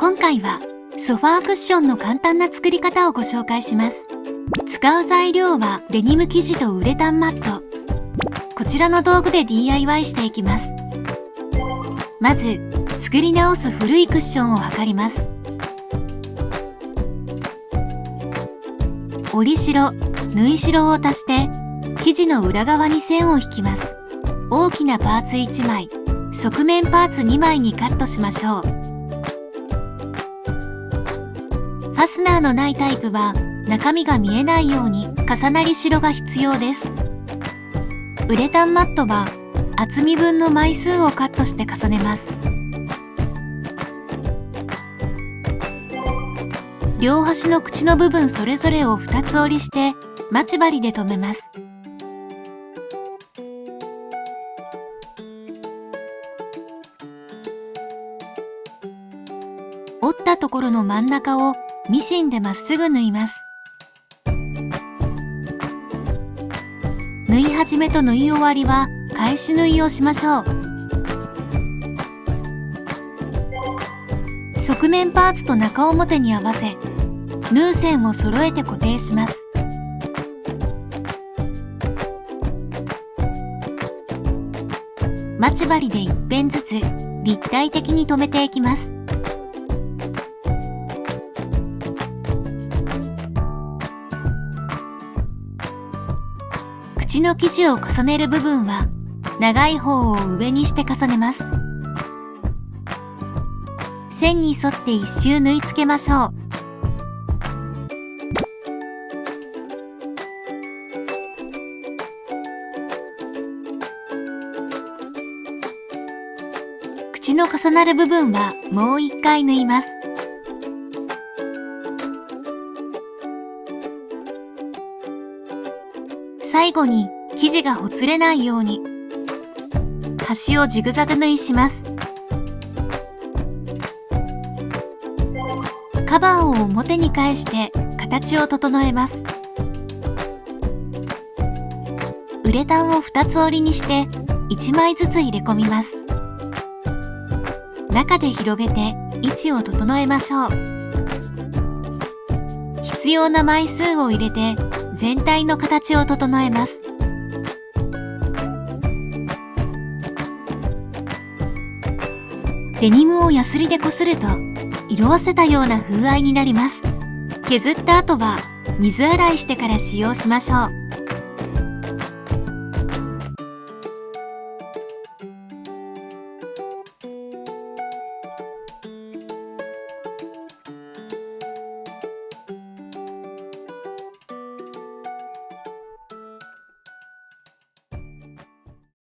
今回はソファークッションの簡単な作り方をご紹介します。使う材料はデニム生地とウレタンマット。こちらの道具で DIY していきます。まず、作り直す古いクッションを測ります。折り代、縫い代を足して生地の裏側に線を引きます。大きなパーツ1枚、側面パーツ2枚にカットしましょう。ファスナーのないタイプは中身が見えないように重なり代が必要です。ウレタンマットは厚み分の枚数をカットして重ねます。両端の口の部分それぞれを2つ折りして待ち針で留めます。折ったところの真ん中をミシンでまっすぐ縫います。縫い始めと縫い終わりは返し縫いをしましょう。側面パーツと中表に合わせ縫う線を揃えて固定します。待ち針で一辺ずつ立体的に留めていきます。口の生地を重ねる部分は長い方を上にして重ねます。線に沿って一周縫い付けましょう。口の重なる部分はもう一回縫います。最後に生地がほつれないように端をジグザグ縫いします。カバーを表に返して形を整えます。ウレタンを2つ折りにして1枚ずつ入れ込みます。中で広げて位置を整えましょう。必要な枚数を入れて全体の形を整えます。デニムをヤスリでこすると色あせたような風合いになります。削った後は水洗いしてから使用しましょう。